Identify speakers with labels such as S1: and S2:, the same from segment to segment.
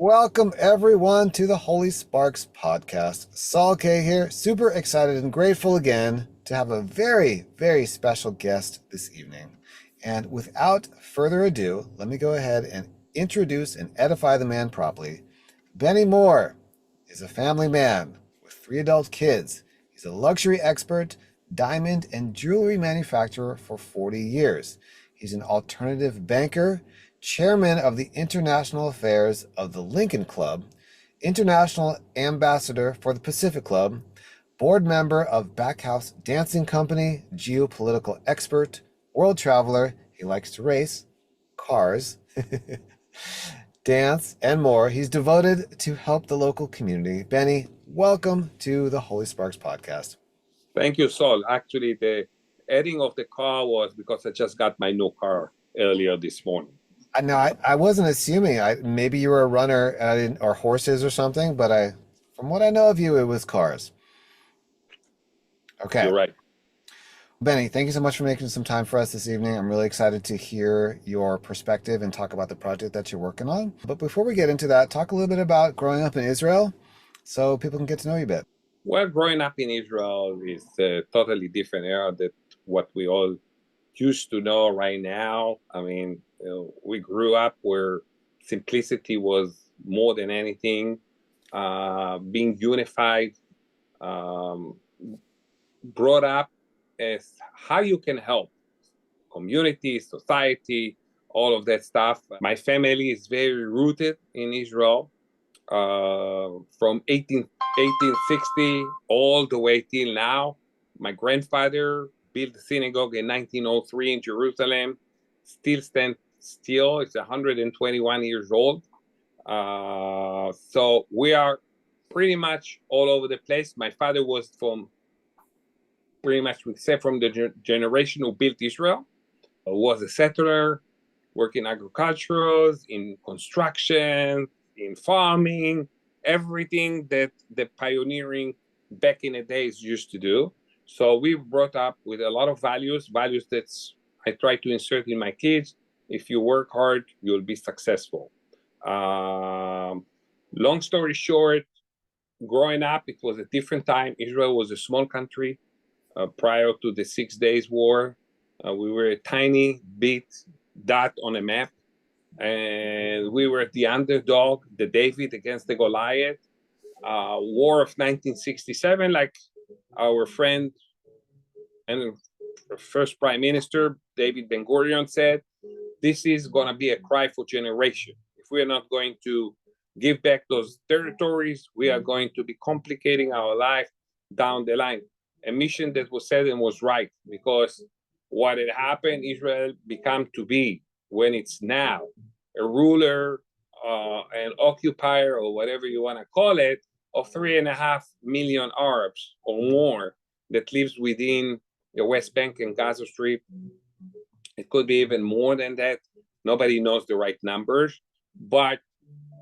S1: Welcome everyone to the Holy Sparks podcast. Saul K here, super excited and grateful again to have a very, very special guest this evening. And without further ado, let me go ahead and introduce and edify the man properly. Benny Moore is a family man with 3 adult kids. He's a luxury expert, diamond and jewelry manufacturer for 40 years. He's an alternative banker, chairman of the International Affairs of the Lincoln Club, international ambassador for the Pacific Club, board member of Backhouse Dancing Company, geopolitical expert, world traveler. He likes to race, cars, dance, and more. He's devoted to help the local community. Benny, welcome to the Holy Sparks podcast.
S2: Thank you, Saul. Actually, the adding of the car was because I just got my new car earlier this morning.
S1: I wasn't assuming. Maybe you were a runner and I didn't, or horses or something, but from what I know of you, it was cars. Okay.
S2: You're right.
S1: Benny, thank you so much for making some time for us this evening. I'm really excited to hear your perspective and talk about the project that you're working on. But before we get into that, talk a little bit about growing up in Israel so people can get to know you a bit.
S2: Well, growing up in Israel is a totally different era than what we all used to know right now. I mean, we grew up where simplicity was more than anything, being unified, brought up as how you can help community, society, all of that stuff. My family is very rooted in Israel from 1860 all the way till now. My grandfather built the synagogue in 1903 in Jerusalem, still stands still. It's 121 years old. So we are pretty much all over the place. My father was from pretty much, except from the generation who built Israel, was a settler, working agriculture, in construction, in farming, everything that the pioneering back in the days used to do. So we brought up with a lot of values that I try to insert in my kids. If you work hard, you'll be successful. Long story short, growing up, it was a different time. Israel was a small country prior to the 6 Days War. We were a tiny bit dot on a map. And we were the underdog, the David against the Goliath. War of 1967, like our friend and first Prime Minister, David Ben-Gurion, said, this is going to be a cry for generation. If we are not going to give back those territories, we are going to be complicating our life down the line. A mission that was said and was right, because what had happened, Israel became to be when it's now a ruler, an occupier, or whatever you want to call it, of 3.5 million Arabs or more that lives within the West Bank and Gaza Strip. It could be even more than that. Nobody knows the right numbers. But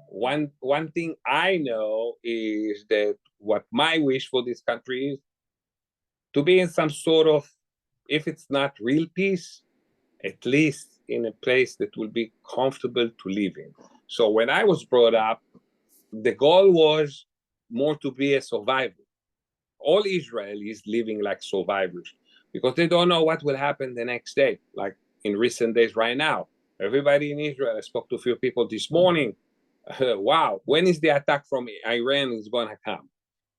S2: one thing I know is that what my wish for this country is to be in some sort of, if it's not real peace, at least in a place that will be comfortable to live in. So when I was brought up, the goal was more to be a survivor. All Israelis living like survivors because they don't know what will happen the next day. Like in recent days right now, everybody in Israel, I spoke to a few people this morning, wow, when is the attack from Iran is going to come?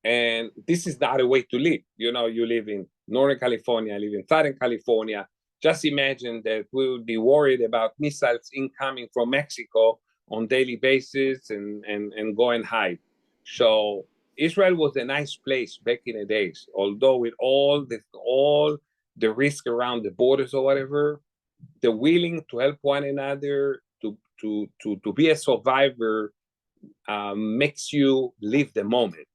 S2: And this is not a way to live. You know, you live in Northern California, I live in Southern California. Just imagine that we would be worried about missiles incoming from Mexico on daily basis and go and hide. So Israel was a nice place back in the days, although with all the risk around the borders or whatever, the willing to help one another, to be a survivor makes you live the moment.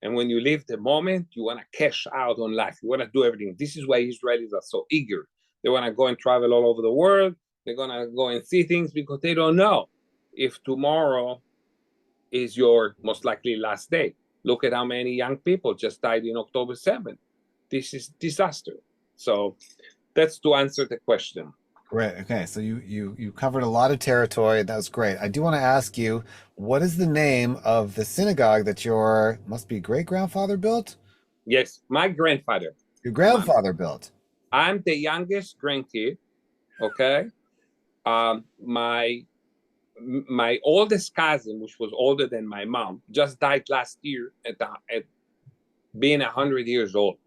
S2: And when you live the moment, you want to cash out on life. You want to do everything. This is why Israelis are so eager. They want to go and travel all over the world. They're going to go and see things because they don't know if tomorrow is your most likely last day. Look at how many young people just died in October 7th. This is disaster. So that's to answer the question.
S1: Great. Okay, so you covered a lot of territory. That was great. I do want to ask you, what is the name of the synagogue that your must be great grandfather built?
S2: Yes, my grandfather.
S1: Your
S2: My,
S1: grandfather built.
S2: I'm the youngest grandkid. Okay. My oldest cousin, which was older than my mom, just died last year at being 100 years old.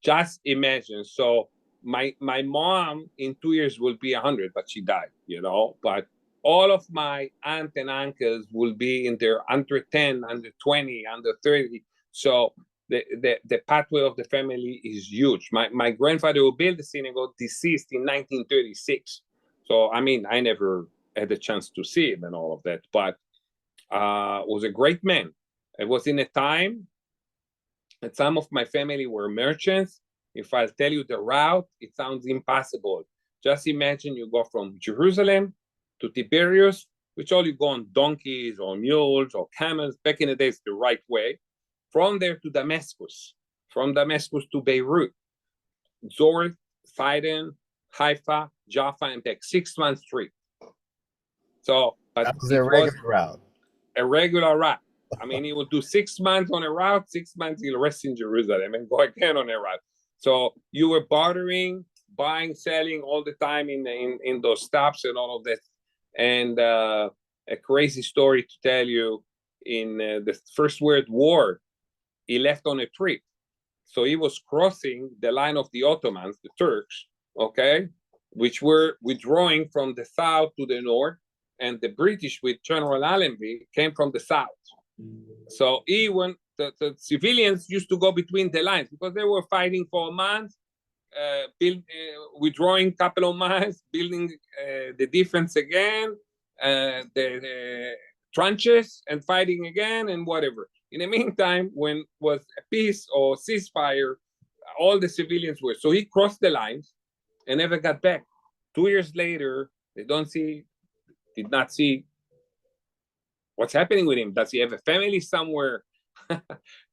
S2: Just imagine. So my mom in 2 years will be 100, but she died. But all of my aunt and uncles will be in their under 10, under 20, under 30. So the pathway of the family is huge. My grandfather who built the synagogue deceased in 1936. So I mean, I never had a chance to see him and all of that, but was a great man. It was in a time that some of my family were merchants. If I tell you the route, it sounds impossible. Just imagine you go from Jerusalem to Tiberias, which all you go on donkeys or mules or camels. Back in the days, the right way. From there to Damascus, from Damascus to Beirut, Zor, Sidon, Haifa, Jaffa, and back 6 months straight. So, but
S1: That was
S2: it
S1: their
S2: was
S1: regular route.
S2: a regular route. I mean, he will do 6 months on a route, 6 months he'll rest in Jerusalem and go again on a route. So you were bartering, buying, selling all the time in those stops and all of that. And a crazy story to tell you: in the First World War, he left on a trip. So he was crossing the line of the Ottomans, the Turks, okay, which were withdrawing from the south to the north, and the British with General Allenby came from the south. So even the civilians used to go between the lines because they were fighting for months, withdrawing a couple of miles, building the defense again, the trenches, and fighting again, and whatever. In the meantime, when was a peace or ceasefire, all the civilians were. So he crossed the lines and never got back. 2 years later, they did not see what's happening with him. Does he have a family somewhere?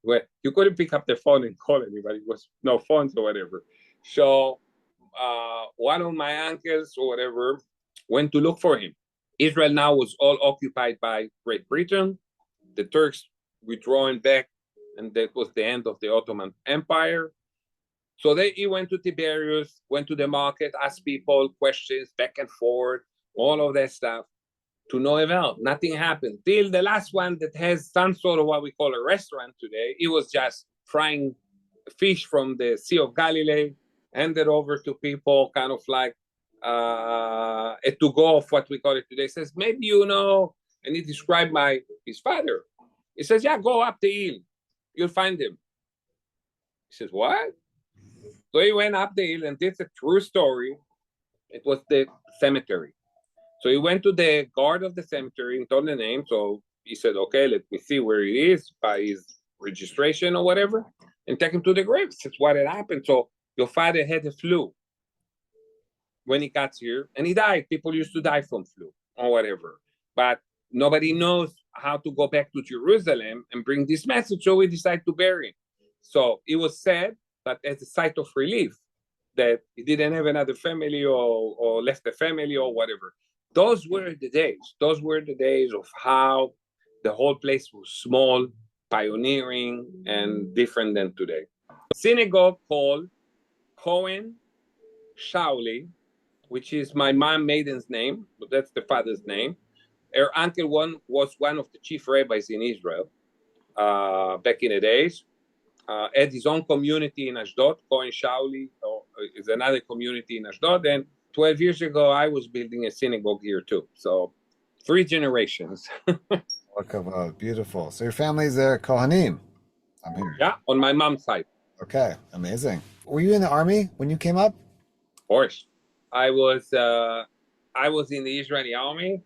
S2: Where you couldn't pick up the phone and call anybody. It was no phones or whatever. So one of my uncles or whatever went to look for him. Israel now was all occupied by Great Britain. The Turks withdrawing back, and that was the end of the Ottoman Empire. So he went to Tiberias, went to the market, asked people questions back and forth, all of that stuff. To no avail. Nothing happened. Till the last one that has some sort of what we call a restaurant today, it was just frying fish from the Sea of Galilee, handed over to people, kind of like a to-go of what we call it today. He says, maybe and he described his father. He says, yeah, go up the hill. You'll find him. He says, what? So he went up the hill, and this is a true story. It was the cemetery. So he went to the guard of the cemetery and told the name. So he said, okay, let me see where he is by his registration or whatever, and take him to the grave. That's what had happened. So your father had the flu when he got here, and he died. People used to die from flu or whatever. But nobody knows how to go back to Jerusalem and bring this message. So we decided to bury him. So it was sad, but as a site of relief that he didn't have another family or left a family or whatever. Those were the days. Those were the days of how the whole place was small, pioneering, and different than today. Synagogue called Cohen Shauli, which is my mom maiden's name, but that's the father's name. Her uncle was one of the chief rabbis in Israel back in the days. Had his own community in Ashdod. Cohen Shauli is another community in Ashdod, and 12 years ago, I was building a synagogue here too. So 3 generations.
S1: Beautiful. So your family's there, Kohanim. I'm here.
S2: Yeah, on my mom's side.
S1: Okay, amazing. Were you in the army when you came up?
S2: Of course. I was in the Israeli army,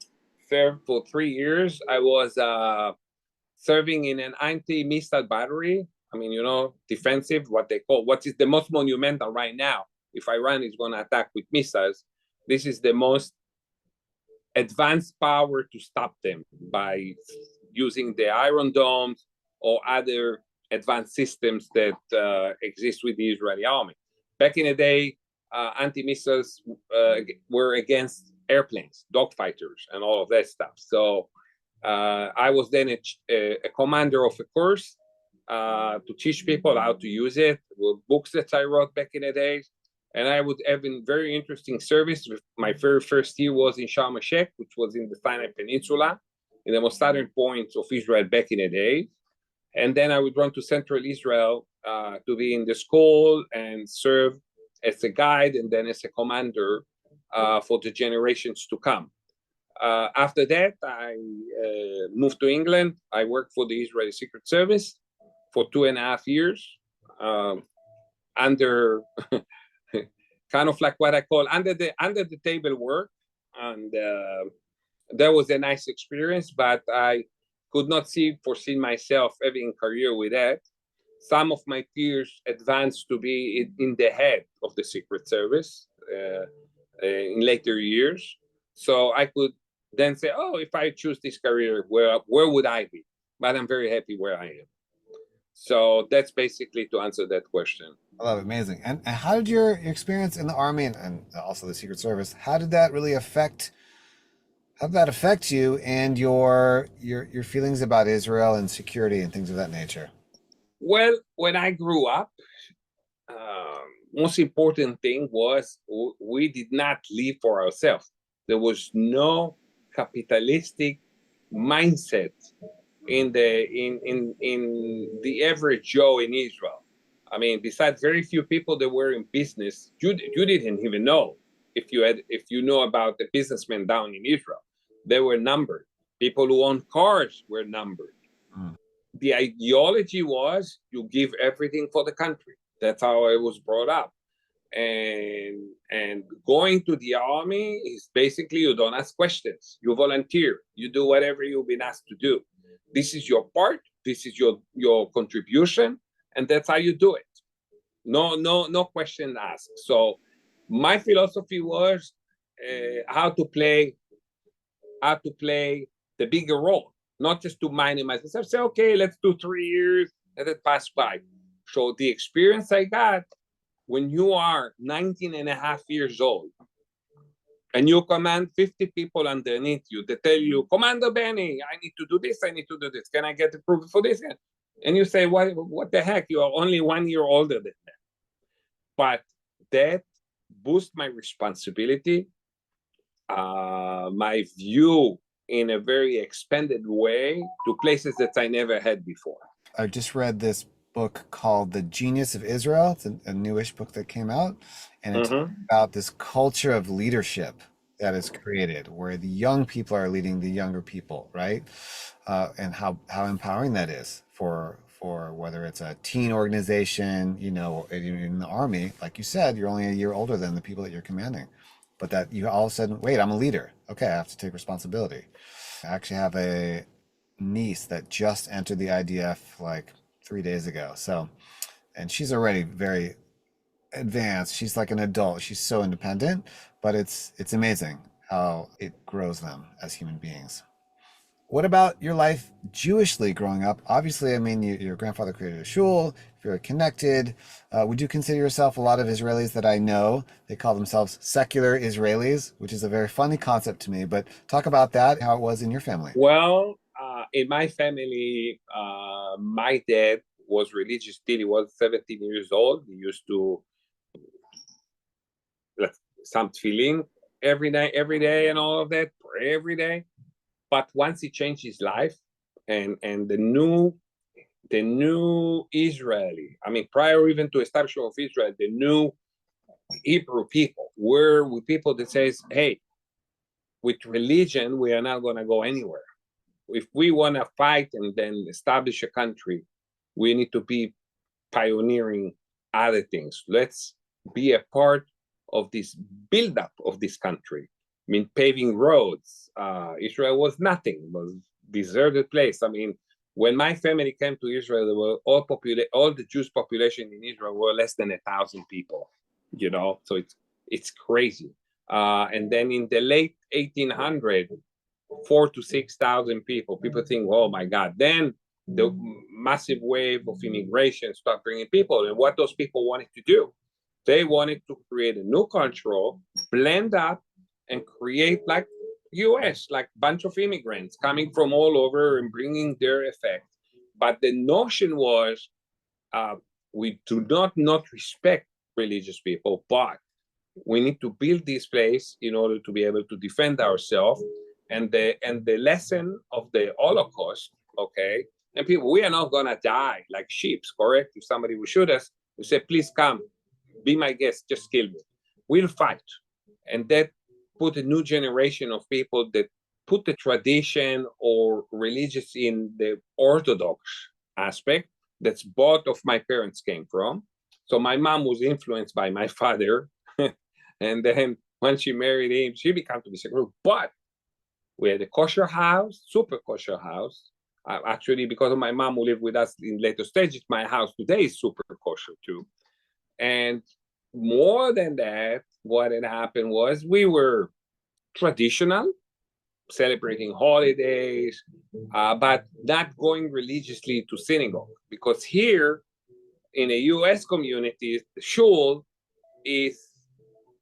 S2: served for 3 years. I was serving in an anti-missile battery. I mean, defensive, what is the most monumental right now. If Iran is going to attack with missiles, this is the most advanced power to stop them by using the Iron Domes or other advanced systems that exist with the Israeli army. Back in the day, anti-missiles were against airplanes, dogfighters, and all of that stuff. So I was then a commander of a course to teach people how to use it, with books that I wrote back in the days. And I would have a very interesting service. My very first year was in Sharm el-Sheikh, which was in the Sinai Peninsula, in the most southern point of Israel back in the day. And then I would run to Central Israel to be in the school and serve as a guide and then as a commander for the generations to come. After that, I moved to England. I worked for the Israeli Secret Service for 2.5 years under kind of like what I call under the table work, and that was a nice experience. But I could not foresee myself having a career with that. Some of my peers advanced to be in the head of the Secret Service in later years. So I could then say, oh, if I choose this career, where would I be? But I'm very happy where I am. So that's basically to answer that question.
S1: I love it. Amazing. And how did your experience in the Army and also the Secret Service, how did that really affect you and your feelings about Israel and security and things of that nature?
S2: Well, when I grew up, most important thing was we did not live for ourselves. There was no capitalistic mindset in the average Joe in Israel. I mean, besides very few people that were in business, you didn't even know if you know about the businessmen down in Israel. They were numbered. People who owned cars were numbered. Mm. The ideology was you give everything for the country. That's how I was brought up. And going to the army is basically you don't ask questions. You volunteer. You do whatever you've been asked to do. This is your part. This is your contribution, and that's how you do it. No question asked. So my philosophy was how to play the bigger role, not just to minimize myself. Say, okay, let's do 3 years, let it pass by. So the experience I got when you are 19 and a half years old and you command 50 people underneath you, they tell you, Commander Benny, I need to do this, I need to do this. Can I get approval for this? And you say, what the heck? You are only 1 year older than them. But that boosts my responsibility, my view in a very expanded way to places that I never had before.
S1: I just read this book called The Genius of Israel. It's a newish book that came out, and it's about this culture of leadership that is created where the young people are leading the younger people, right? And how empowering that is for whether it's a teen organization, you know, in the army. Like you said, you're only a year older than the people that you're commanding, but that you all of a sudden, wait, I'm a leader. Okay, I have to take responsibility. I actually have a niece that just entered the IDF like 3 days ago. So, and she's already very advanced. She's like an adult. She's so independent, but it's amazing how it grows them as human beings. What about your life Jewishly growing up? Obviously, I mean, your grandfather created a shul, very connected. Would you consider yourself a lot of Israelis that I know? They call themselves secular Israelis, which is a very funny concept to me. But talk about that, how it was in your family.
S2: Well, in my family, my dad was religious till he was 17 years old. He used to some tefillin every day, and all of that, pray every day. But once he changed his life, and the new Israeli, I mean, prior even to establishment of Israel, the new Hebrew people were with people that says, hey, with religion, we are not going to go anywhere. If we want to fight and then establish a country, we need to be pioneering other things. Let's be a part of this buildup of this country. I mean, paving roads. Israel was nothing. It was a deserted place. I mean, when my family came to Israel, there were all the Jewish population in Israel were less than 1,000 people. You know, so it's crazy. And then in the late 1800s, 4,000 to 6,000 people. People think, oh my God. Then the massive wave of immigration started bringing people, and what those people wanted to do They wanted to create a new control, blend up, and create like US, like bunch of immigrants coming from all over and bringing their effect. But the notion was, we do not respect religious people, but we need to build this place in order to be able to defend ourselves. And the lesson of the Holocaust, okay, and people, we are not gonna die like sheep, correct? If somebody will shoot us, we say, please come, be my guest, just kill me. We'll fight. And that put a new generation of people that put the tradition or religious in the Orthodox aspect. That's both of my parents came from. So my mom was influenced by my father. And then when she married him, she became to be secular. But we had a kosher house, super kosher house. Actually, because of my mom who lived with us in later stages, my house today is super kosher too. And more than that, what had happened was we were traditional, celebrating holidays, but not going religiously to synagogue. Because here in a U.S. community, the shul is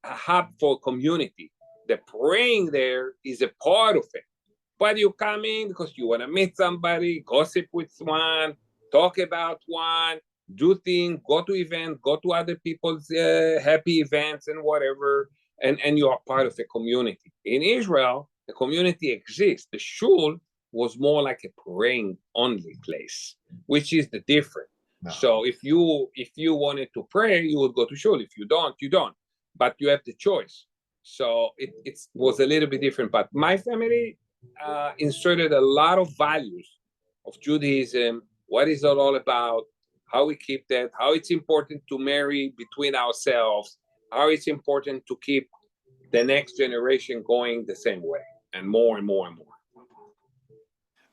S2: a hub for community. The praying there is a part of it. But you come in because you want to meet somebody, gossip with one, talk about one, do things, go to events, go to other people's happy events and whatever, and you are part of a community. In Israel, the community exists. The shul was more like a praying only place, which is the difference. No. So if you wanted to pray, you would go to shul. If you don't, you don't. But you have the choice. So it was a little bit different. But my family inserted a lot of values of Judaism, what is it all about, how we keep that, how it's important to marry between ourselves, how it's important to keep the next generation going the same way, and more and more and more.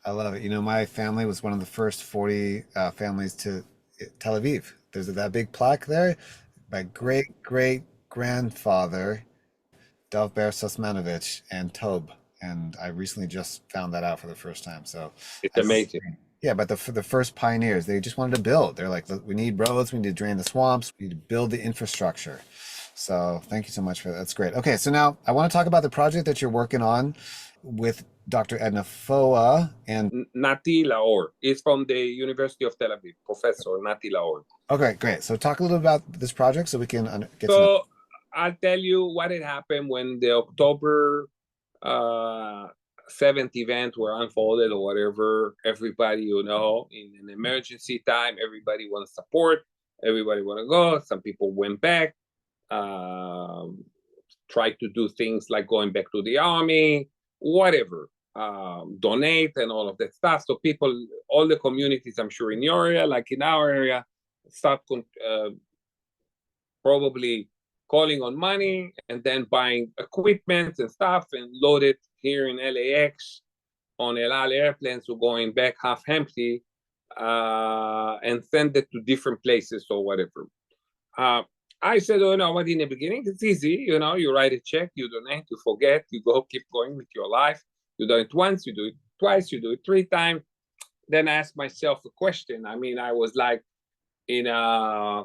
S1: I love it. You know, my family was one of the first 40 families to Tel Aviv. There's that big plaque there. My great great grandfather, Dov Ber Sosmanovich and Tob. And I recently just found that out for the first time. So
S2: it's amazing.
S1: Yeah, but for the first pioneers, they just wanted to build. They're like, we need roads, we need to drain the swamps, we need to build the infrastructure. So thank you so much for that. That's great. Okay, so now I want to talk about the project that you're working on with Dr. Edna Foa and
S2: Nati Laor. It's from the University of Tel Aviv, Professor Nati Laor.
S1: Okay, great. So talk a little about this project so we can get
S2: to know. I'll tell you what had happened when the October 7th event were unfolded or whatever. Everybody, in an emergency time, everybody wants support. Everybody want to go. Some people went back, tried to do things like going back to the army, whatever, donate and all of that stuff. So people, all the communities, I'm sure in your area, like in our area, start probably calling on money and then buying equipment and stuff and load it here in LAX on El Al airplanes who going back half empty and send it to different places or whatever. I said, what in the beginning, it's easy. You write a check, you donate, you forget, you go, keep going with your life. You do it once, you do it twice, you do it 3 times. Then I asked myself a question. I mean, I was like in a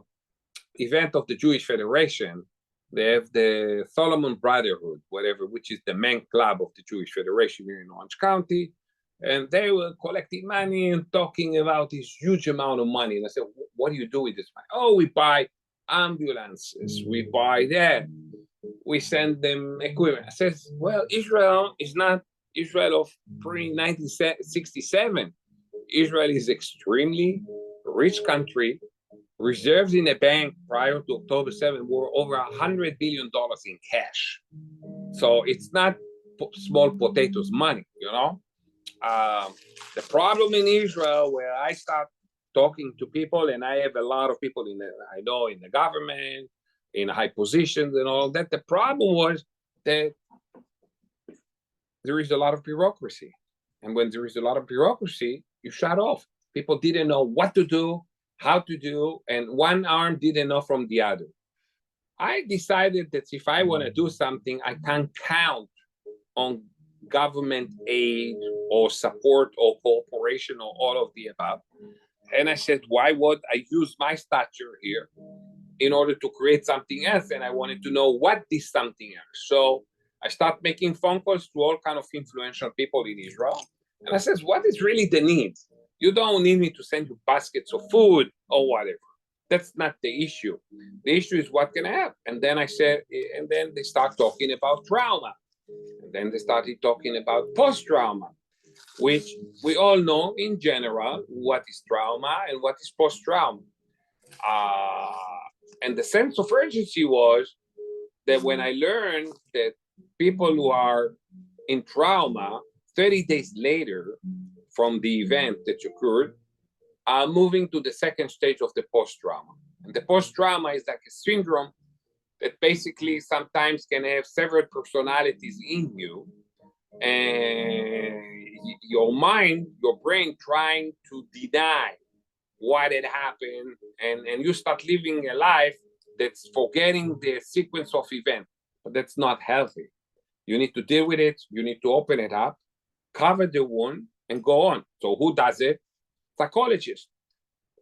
S2: event of the Jewish Federation. They have the Solomon Brotherhood, whatever, which is the main club of the Jewish Federation here in Orange County. And they were collecting money and talking about this huge amount of money. And I said, what do you do with this money? Oh, we buy ambulances. We buy that. We send them equipment. I says, well, Israel is not Israel of pre-1967. Israel is extremely rich country. Reserves in the bank prior to October 7th were over $100 billion in cash. So it's not small potatoes money, The problem in Israel, where I start talking to people, and I have a lot of people in the government, in high positions and all that, the problem was that there is a lot of bureaucracy. And when there is a lot of bureaucracy, you shut off. People didn't know what to do, how to do, and one arm didn't know from the other. I decided that if I want to do something, I can't count on government aid or support or cooperation or all of the above. And I said, why would I use my stature here in order to create something else, and I wanted to know what is something else. So I start making phone calls to all kind of influential people in Israel, and I says, what is really the need? You don't need me to send you baskets of food or whatever. That's not the issue. The issue is what can I have? And then I said, and then they start talking about trauma. And then they started talking about post-trauma, which we all know in general what is trauma and what is post-trauma. Uh, and the sense of urgency was that when I learned that people who are in trauma 30 days later from the event that occurred are moving to the second stage of the post-trauma. And the post-trauma is like a syndrome that basically sometimes can have several personalities in you, and your mind, your brain trying to deny what had happened, and you start living a life that's forgetting the sequence of events. But that's not healthy. You need to deal with it. You need to open it up, cover the wound, and go on. So who does it? Psychologists.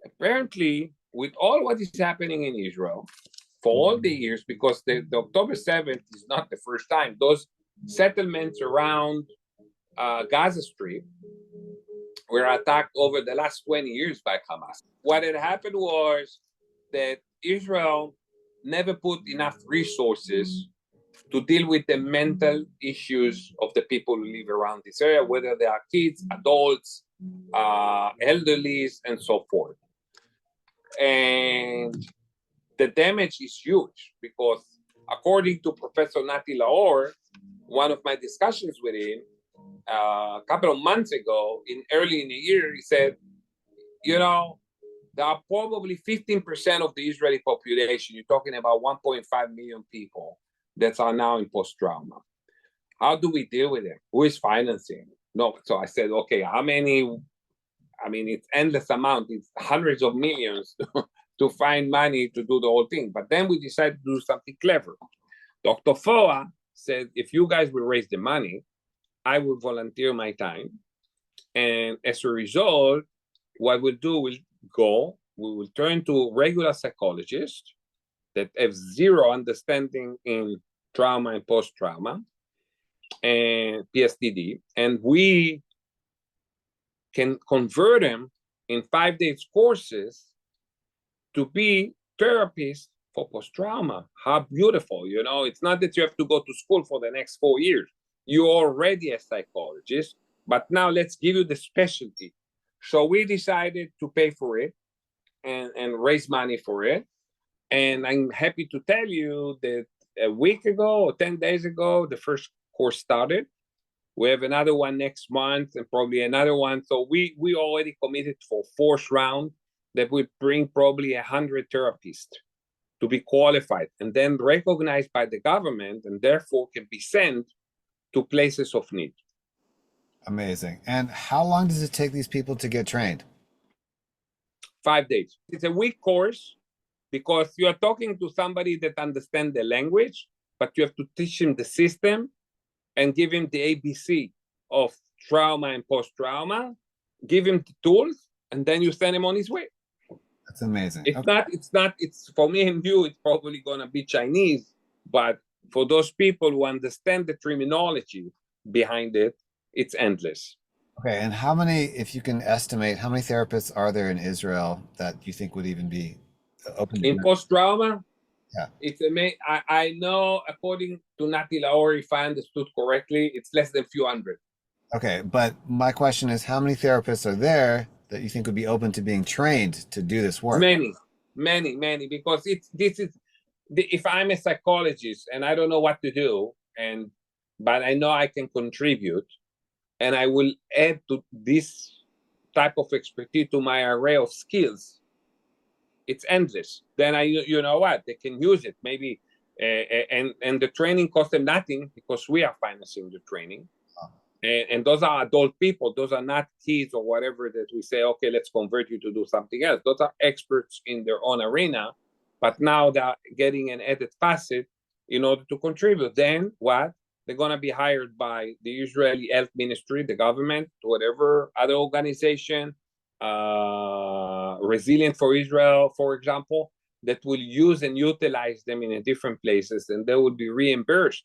S2: Apparently, with all what is happening in Israel, for all the years, because the October 7th is not the first time, those settlements around Gaza Strip were attacked over the last 20 years by Hamas. What had happened was that Israel never put enough resources to deal with the mental issues of the people who live around this area, whether they are kids, adults, elderlies, and so forth. And the damage is huge because, according to Professor Nati Laor, one of my discussions with him a couple of months ago, early in the year, he said, there are probably 15% of the Israeli population, you're talking about 1.5 million people, that are now in post-trauma. How do we deal with it? Who is financing? No. So I said, okay, how many? I mean, it's endless amount. It's hundreds of millions to find money to do the whole thing. But then we decided to do something clever. Dr. Foa said, if you guys will raise the money, I will volunteer my time. And as a result, what we'll do, we will turn to regular psychologists that have zero understanding in trauma and post-trauma and PSTD, and we can convert them in 5 days courses to be therapists for post-trauma. How beautiful, it's not that you have to go to school for the next 4 years. You're already a psychologist, but now let's give you the specialty. So we decided to pay for it and raise money for it. And I'm happy to tell you that a week ago or 10 days ago, the first course started. We have another one next month and probably another one. So we already committed for fourth round that will bring probably 100 therapists to be qualified and then recognized by the government, and therefore can be sent to places of need.
S1: Amazing. And how long does it take these people to get trained?
S2: 5 days. It's a week course because you are talking to somebody that understands the language, but you have to teach him the system and give him the ABC of trauma and post-trauma, give him the tools, and then you send him on his way.
S1: That's amazing.
S2: It's for me and you, it's probably going to be Chinese, but for those people who understand the terminology behind it, it's endless.
S1: Okay, and how many, if you can estimate, how many therapists are there in Israel that you think would even be open to
S2: in post-trauma?
S1: Yeah.
S2: It's amazing. I know, according to Nati Laor, if I understood correctly, it's less than a few hundred.
S1: Okay, but my question is, how many therapists are there that you think would be open to being trained to do this work?
S2: Many, because if I'm a psychologist and I don't know what to do, but I know I can contribute, and I will add to this type of expertise to my array of skills, it's endless. Then you know what, they can use it maybe, and the training costs them nothing because we are financing the training. And those are adult people. Those are not kids or whatever that we say, okay, let's convert you to do something else. Those are experts in their own arena, but now they're getting an added facet in order to contribute. Then what? They're going to be hired by the Israeli Health Ministry, the government, whatever other organization, Resilient for Israel, for example. that will use and utilize them in different places, and they will be reimbursed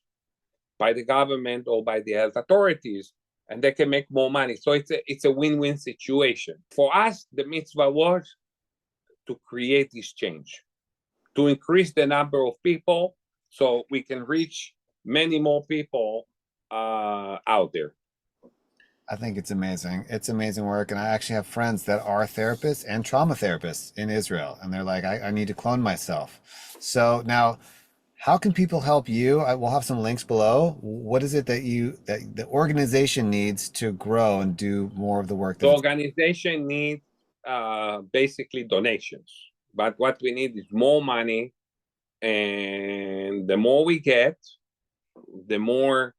S2: by the government or by the health authorities, and they can make more money. So it's a win-win situation. For us, the mitzvah was to create this change, to increase the number of people so we can reach many more people out there.
S1: I think it's amazing. It's amazing work. And I actually have friends that are therapists and trauma therapists in Israel. And they're like, I need to clone myself. So now, how can people help you? We'll have some links below. What is it that the organization needs to grow and do more of the work
S2: The
S1: that
S2: organization needs basically donations. But what we need is more money. And the more we get, the more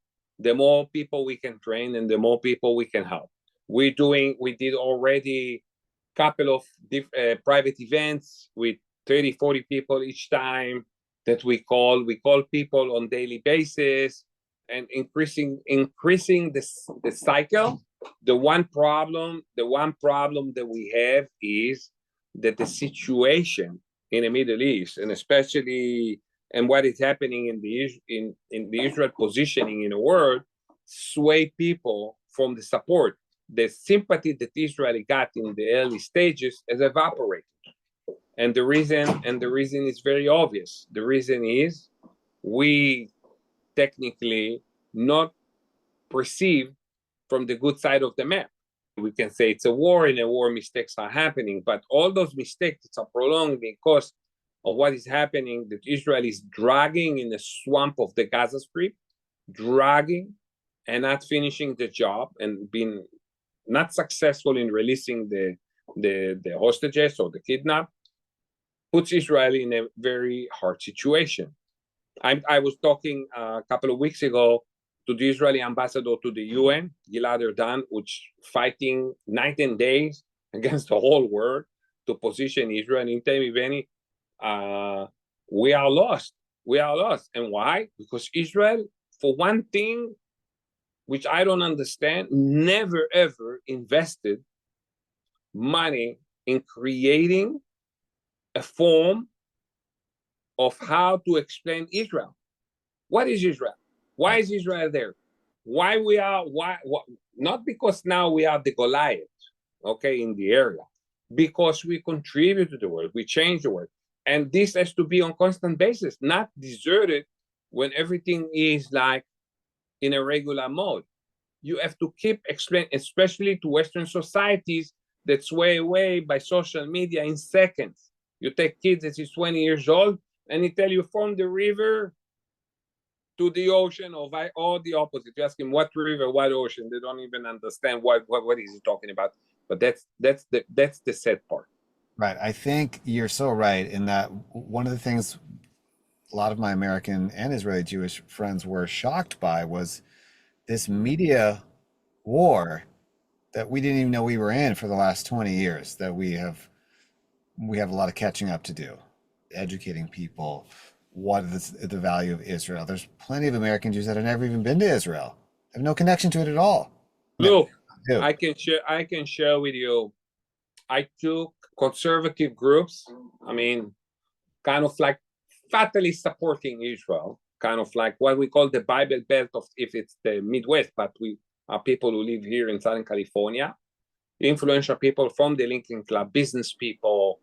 S2: people we can train and the more people we can help. We did already a couple of private events with 30, 40 people each time that we call people on daily basis, and increasing the cycle. The one problem that we have is that the situation in the Middle East, and especially and what is happening in the Israel positioning in the world, sway people from the support. The sympathy that Israel got in the early stages has evaporated, and the reason is very obvious. The reason is we technically not perceived from the good side of the map. We can say it's a war, and a war mistakes are happening, but all those mistakes are prolonged because of what is happening, that Israel is dragging in the swamp of the Gaza Strip, dragging and not finishing the job, and being not successful in releasing the hostages or the kidnap, puts Israel in a very hard situation. I was talking a couple of weeks ago to the Israeli ambassador to the UN, Gilad Erdan, which fighting night and day against the whole world to position Israel. In Tell me, Benny, we are lost. We are lost. And why? Because Israel, for one thing, which I don't understand, never ever invested money in creating a form of how to explain Israel. What is Israel? Why is Israel there? Why not because now we are the Goliath, okay, in the area, because we contribute to the world, we change the world. And this has to be on constant basis, not deserted when everything is like in a regular mode. You have to keep explaining, especially to Western societies that sway away by social media in seconds. You take kids that is 20 years old and he tell you from the river to the ocean, or the opposite. You ask him what river, what ocean. They don't even understand what is he talking about. But that's the sad part.
S1: Right. I think you're so right in that one of the things a lot of my American and Israeli Jewish friends were shocked by was this media war that we didn't even know we were in for the last 20 years, that we have a lot of catching up to do, educating people what is the value of Israel. There's plenty of American Jews that have never even been to Israel, have no connection to it at all.
S2: Look, I can share with you. I took conservative groups, I mean, kind of like fatally supporting Israel, kind of like what we call the Bible Belt of, if it's the Midwest, but we are people who live here in Southern California, influential people from the Lincoln Club, business people,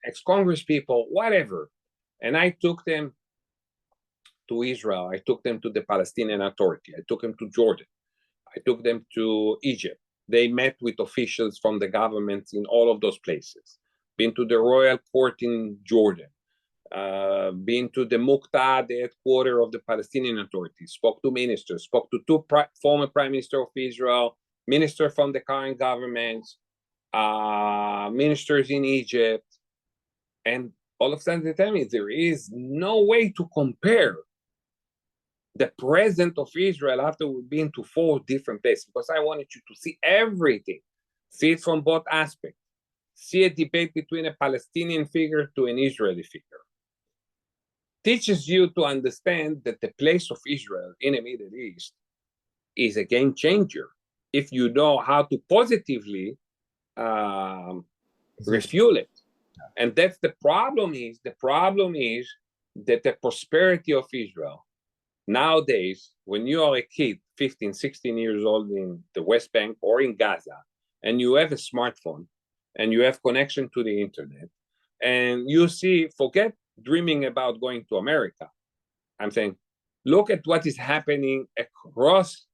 S2: ex-Congress people, whatever. And I took them to Israel. I took them to the Palestinian Authority. I took them to Jordan. I took them to Egypt. They met with officials from the governments in all of those places. Been to the royal court in Jordan. Been to the Muqta, the headquarters of the Palestinian Authority. Spoke to ministers. Spoke to two former prime minister of Israel, minister from the current government, ministers in Egypt. And all of a sudden they tell me there is no way to compare the presence of Israel after we've been to 4 different places, because I wanted you to see everything, see it from both aspects, see a debate between a Palestinian figure to an Israeli figure. Teaches you to understand that the place of Israel in the Middle East is a game changer if you know how to positively refuel it. And that's the problem is that the prosperity of Israel nowadays, when you are a kid, 15, 16 years old in the West Bank or in Gaza, and you have a smartphone and you have connection to the internet, and you see, forget dreaming about going to America. I'm saying, look at what is happening across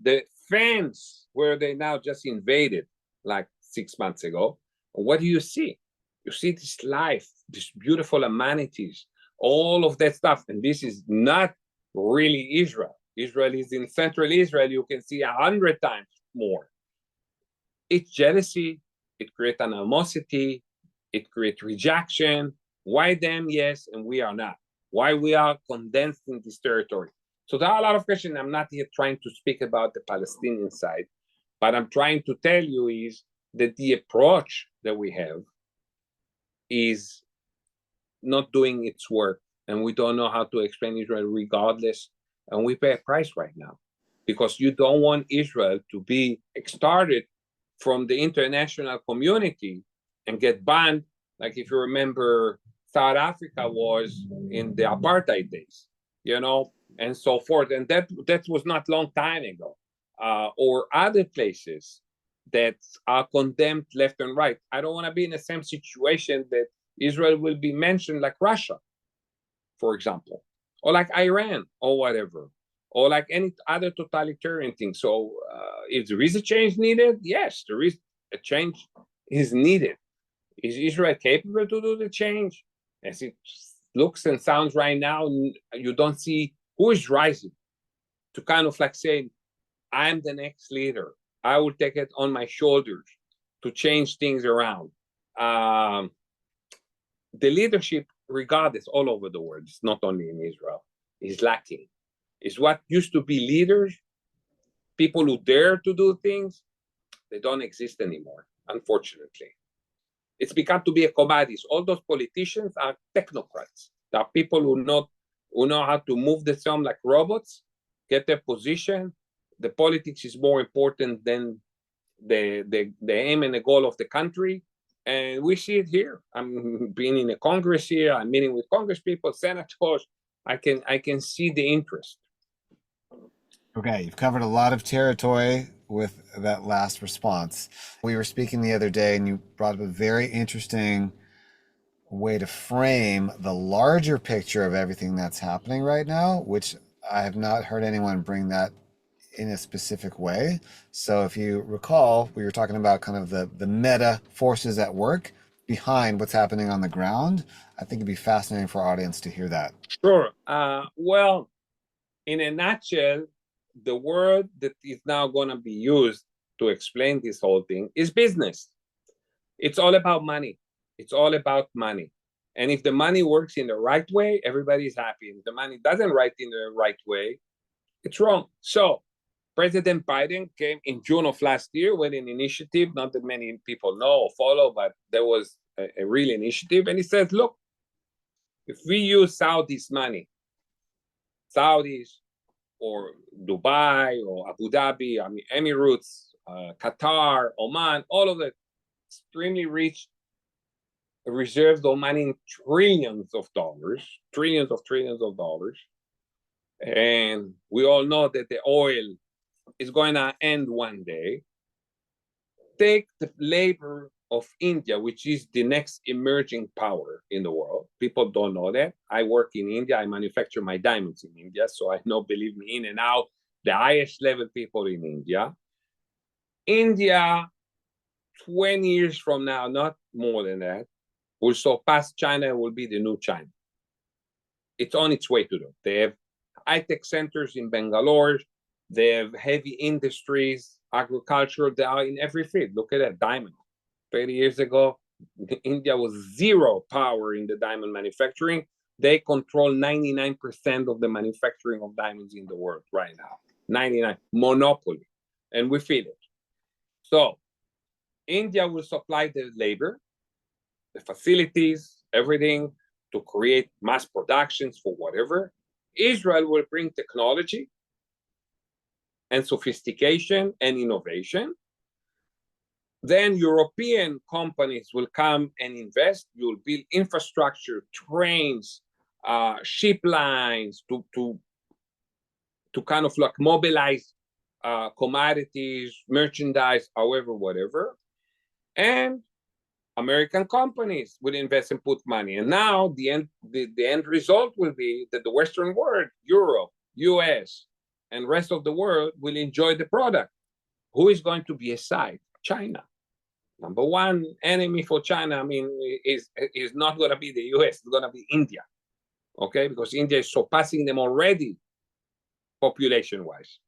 S2: the fence where they now just invaded like 6 months ago. What do you see? You see this life, these beautiful amenities, all of that stuff. And this is not really Israel. Israel is in central Israel. You can see 100 times more. It's jealousy. It creates animosity. It creates rejection. Why them, yes, and we are not? Why we are condensed in this territory? So there are a lot of questions. I'm not here trying to speak about the Palestinian side, but I'm trying to tell you is that the approach that we have is not doing its work, and we don't know how to explain Israel regardless, and we pay a price right now because you don't want Israel to be extorted from the international community and get banned, like if you remember South Africa was in the apartheid days, and so forth. And that was not long time ago. Or other places that are condemned left and right. I don't want to be in the same situation that Israel will be mentioned like Russia, for example, or like Iran or whatever, or like any other totalitarian thing. So if there is a change needed, yes, there is a change is needed. Is Israel capable to do the change? As it looks and sounds right now, you don't see who is rising to kind of like say, I'm the next leader. I will take it on my shoulders to change things around. The leadership, regardless, all over the world, it's not only in Israel, is lacking. It's what used to be leaders, people who dare to do things, they don't exist anymore, unfortunately. It's become to be a commodity. All those politicians are technocrats. They are people who know how to move the thumb like robots, get their position. The politics is more important than the aim and the goal of the country. And we see it here. I'm being in a Congress here. I'm meeting with Congress people, senators. I can see the interest.
S1: Okay, you've covered a lot of territory with that last response. We were speaking the other day, and you brought up a very interesting way to frame the larger picture of everything that's happening right now, which I have not heard anyone bring that in a specific way. So if you recall, we were talking about kind of the meta forces at work behind what's happening on the ground. I think it'd be fascinating for our audience to hear that.
S2: Sure. Well, in a nutshell, the word that is now going to be used to explain this whole thing is business. It's all about money. It's all about money. And if the money works in the right way, everybody's happy. If the money doesn't work in the right way, it's wrong. So President Biden came in June of last year with an initiative, not that many people know or follow, but there was a real initiative. And he says, look, if we use Saudi's money, Saudis or Dubai or Abu Dhabi, I mean, Emirates, Qatar, Oman, all of the extremely rich reserves of money in trillions of dollars. And we all know that the oil is going to end one day. Take the labor of India, which is the next emerging power in the world. People don't know that. I work in India. I manufacture my diamonds in India. So I know, believe me, in and out, the highest level people in India. India, 20 years from now, not more than that, will surpass China and will be the new China. It's on its way to do. They have high-tech centers in Bangalore. They have heavy industries, agriculture. They are in every field. Look at that, diamond. 30 years ago, India was zero power in the diamond manufacturing. They control 99% of the manufacturing of diamonds in the world right now. 99, monopoly. And we feel it. So India will supply the labor, the facilities, everything to create mass productions for whatever. Israel will bring technology and sophistication and innovation. Then European companies will come and invest. You'll build infrastructure, trains, ship lines to kind of like mobilize commodities, merchandise, however, whatever. And American companies will invest and put money. And now the end result will be that the Western world, Europe, US, and rest of the world will enjoy the product. Who is going to be aside? China. Number one enemy for China, I mean, is not going to be the US, it's going to be India. Okay, because India is surpassing them already population-wise.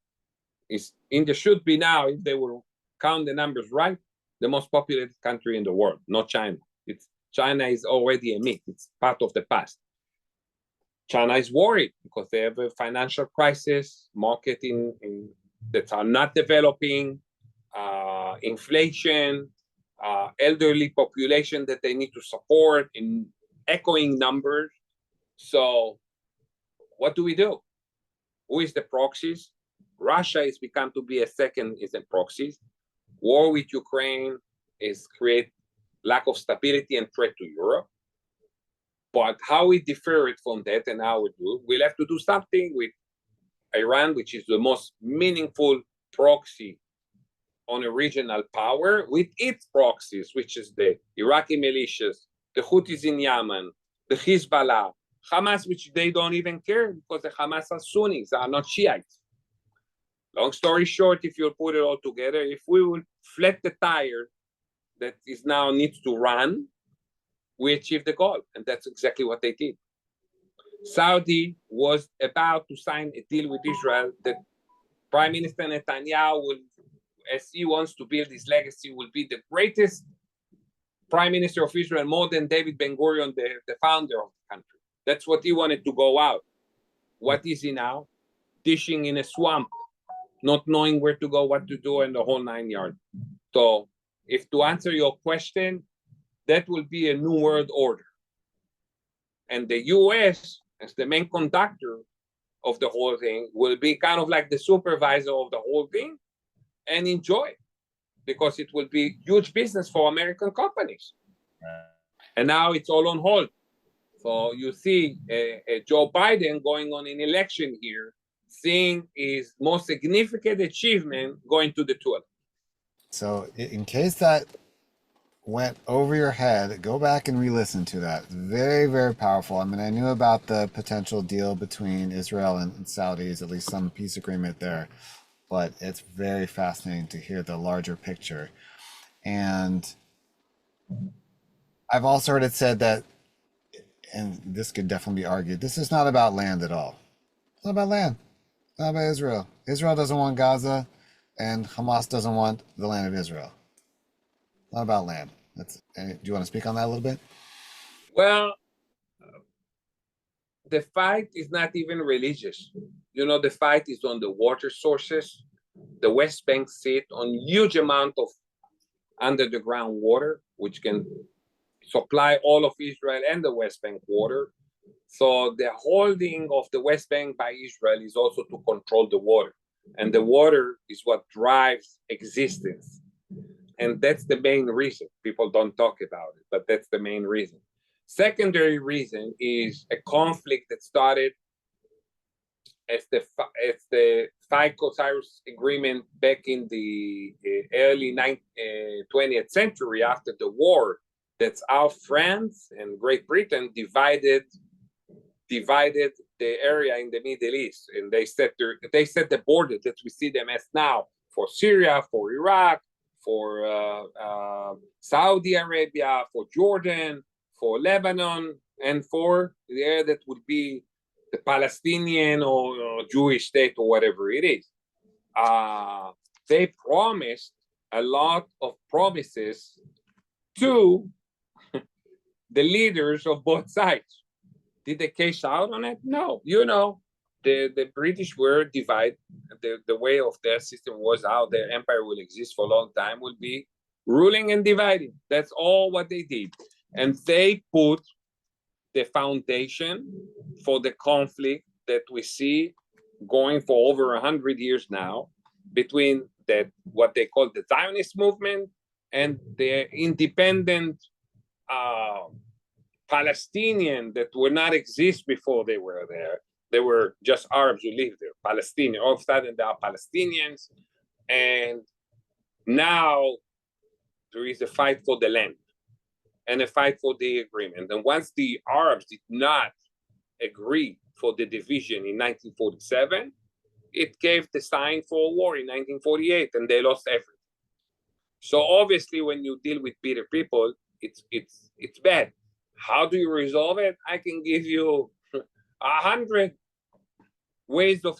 S2: India should be now, if they will count the numbers right, the most populated country in the world, not China. China is already a myth. It's part of the past. China is worried because they have a financial crisis, market that are not developing, inflation, elderly population that they need to support in echoing numbers. So what do we do? Who is the proxies? Russia has become to be a second is a proxies. War with Ukraine is create lack of stability and threat to Europe. But how we differ it from that and how we do, we'll have to do something with Iran, which is the most meaningful proxy on a regional power, with its proxies, which is the Iraqi militias, the Houthis in Yemen, the Hezbollah, Hamas, which they don't even care because the Hamas are Sunnis, are not Shiites. Long story short, if you put it all together, if we will flat the tire that is now needs to run, we achieve the goal. And that's exactly what they did. Saudi was about to sign a deal with Israel that Prime Minister Netanyahu will, as he wants to build his legacy, will be the greatest Prime Minister of Israel, more than David Ben-Gurion, the founder of the country. That's what he wanted to go out. What is he now? Dishing in a swamp, not knowing where to go, what to do, and the whole 9 yards. So, if to answer your question, that will be a new world order. And the US, as the main conductor of the whole thing, will be kind of like the supervisor of the whole thing and enjoy it, because it will be huge business for American companies. And now it's all on hold. So you see Joe Biden going on an election here, seeing his most significant achievement going to the toilet.
S1: So in case that went over your head, go back and re-listen to that. Very, very powerful. I mean, I knew about the potential deal between Israel and Saudis, at least some peace agreement there, but it's very fascinating to hear the larger picture. And I've also heard it said that, and this could definitely be argued, this is not about land at all. It's not about land. It's not about Israel. Israel doesn't want Gaza, and Hamas doesn't want the land of Israel. It's not about land. Do you want to speak on that a little bit?
S2: Well, the fight is not even religious. You know, the fight is on the water sources. The West Bank sit on huge amount of under the ground water, which can supply all of Israel and the West Bank water. So the holding of the West Bank by Israel is also to control the water. And the water is what drives existence. And that's the main reason. People don't talk about it, but that's the main reason. Secondary reason is a conflict that started as the Fico-Cyrus agreement back in the early 20th century after the war. That's how France and Great Britain divided the area in the Middle East, and they set the border that we see them as now for Syria, for Iraq, for Saudi Arabia, for Jordan, for Lebanon, and for the area that would be the Palestinian or Jewish state or whatever it is. They promised a lot of promises to the leaders of both sides. Did they cash out on it? No. You know, the British were divided. The way of their system was how their empire will exist for a long time, will be ruling and dividing. That's all what they did. And they put the foundation for the conflict that we see going for over 100 years now between what they call the Zionist movement and the independent Palestinian that would not exist before they were there. They were just Arabs who lived there, Palestinian. All of a sudden, they are Palestinians. And now there is a fight for the land and a fight for the agreement. And once the Arabs did not agree for the division in 1947, it gave the sign for a war in 1948, and they lost everything. So obviously, when you deal with bitter people, it's bad. How do you resolve it? I can give you 100 ways of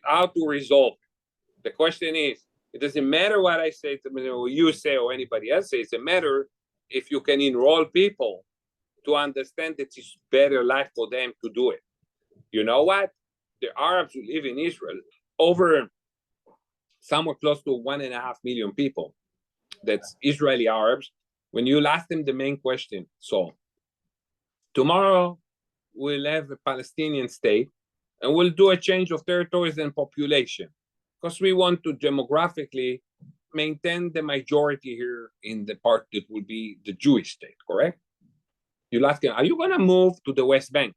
S2: how to resolve it. The question is, it doesn't matter what I say, or you say, or anybody else says. It matters if you can enroll people to understand that it's better life for them to do it. You know what? The Arabs who live in Israel, over somewhere close to 1.5 million people, that's Israeli Arabs. When you ask them the main question, so tomorrow we'll have a Palestinian state and we'll do a change of territories and population because we want to demographically maintain the majority here in the part that will be the Jewish state, correct? You'll ask them, are you going to move to the West Bank?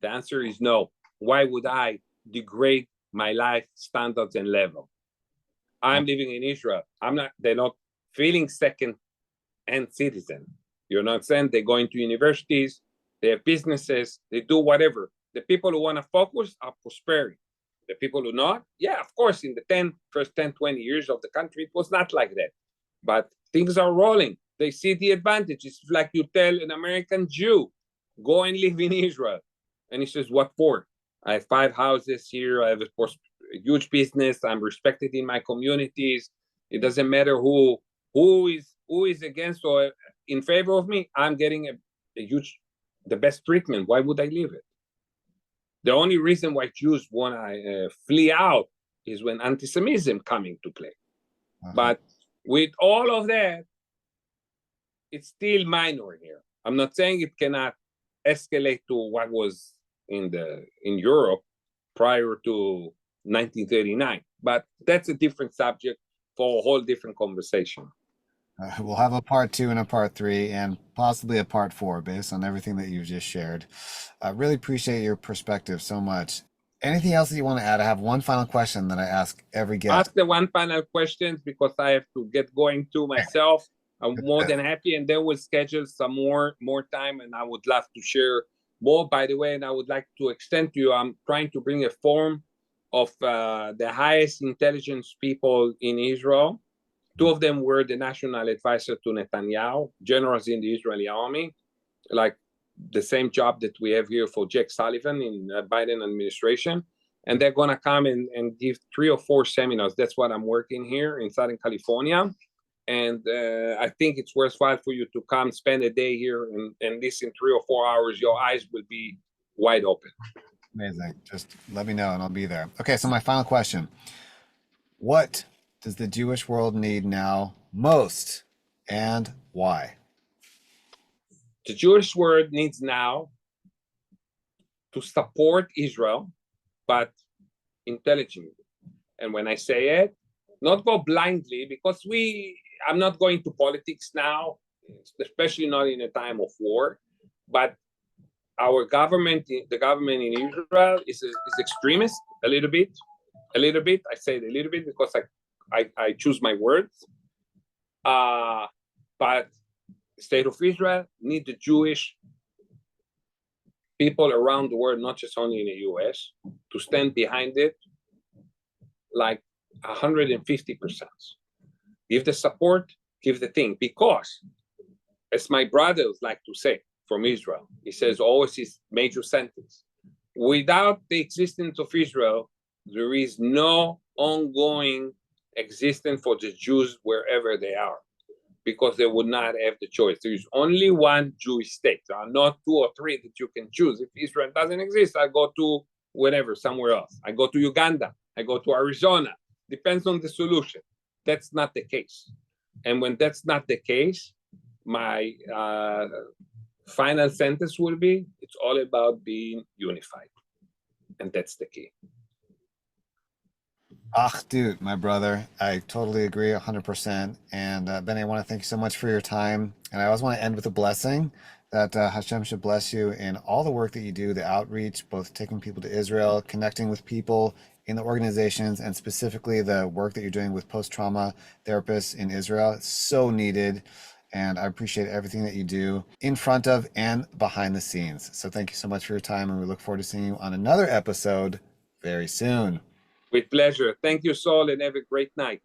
S2: The answer is no. Why would I degrade my life standards and level? I'm living in Israel. They're not feeling second-hand citizen. You know what I'm saying? They're going to universities, they have businesses, they do whatever. The people who want to focus are prospering. The people who not, yeah, of course, in the first 10, 20 years of the country, it was not like that. But things are rolling. They see the advantages. It's like you tell an American Jew, go and live in Israel. And he says, what for? I have 5 houses here. I have a huge business. I'm respected in my communities. It doesn't matter who is against or in favor of me. I'm getting the best treatment. Why would I leave it? The only reason why Jews want to flee out is when anti-Semitism coming to play. But with all of that, it's still minor here. I'm not saying it cannot escalate to what was in Europe prior to 1939, but that's a different subject for a whole different conversation.
S1: We'll have a part 2 and a part 3 and possibly a part 4 based on everything that you've just shared. I really appreciate your perspective so much. Anything else that you want to add? I have one final question that I ask every guest.
S2: Ask the one final question because I have to get going to myself. I'm more than happy, and then we'll schedule some more time, and I would love to share more, by the way, and I would like to extend to you, I'm trying to bring a forum of the highest intelligence people in Israel. 2 of them were the national advisor to Netanyahu, generals in the Israeli army, like the same job that we have here for Jake Sullivan in the Biden administration. And they're going to come and give 3 or 4 seminars. That's what I'm working here in Southern California. And I think it's worthwhile for you to come spend a day here and listen 3 or 4 hours. Your eyes will be wide open.
S1: Amazing. Just let me know and I'll be there. Okay, so my final question. What does the Jewish world need now most and why?
S2: The Jewish world needs now to support Israel, but intelligently. And when I say it, not go blindly, because I'm not going to politics now, especially not in a time of war, but our government, the government in Israel is extremist a little bit. I say it a little bit because I choose my words. But the state of Israel need the Jewish people around the world, not just only in the US, to stand behind it like 150%. Give the support, give the thing. Because, as my brothers like to say from Israel, he says always his major sentence, without the existence of Israel, there is no ongoing existence for the Jews wherever they are, because they would not have the choice. There is only one Jewish state. There are not 2 or 3 that you can choose. If Israel doesn't exist, I go to whatever, somewhere else. I go to Uganda. I go to Arizona. Depends on the solution. That's not the case. And when that's not the case, my final sentence will be, it's all about being unified. And that's the key.
S1: Ach, dude, my brother, I totally agree 100%. And Benny, I want to thank you so much for your time. And I always want to end with a blessing that Hashem should bless you in all the work that you do, the outreach, both taking people to Israel, connecting with people in the organizations, and specifically the work that you're doing with post-trauma therapists in Israel. It's so needed. And I appreciate everything that you do in front of and behind the scenes. So thank you so much for your time. And we look forward to seeing you on another episode very soon.
S2: With pleasure. Thank you, Saul, and have a great night.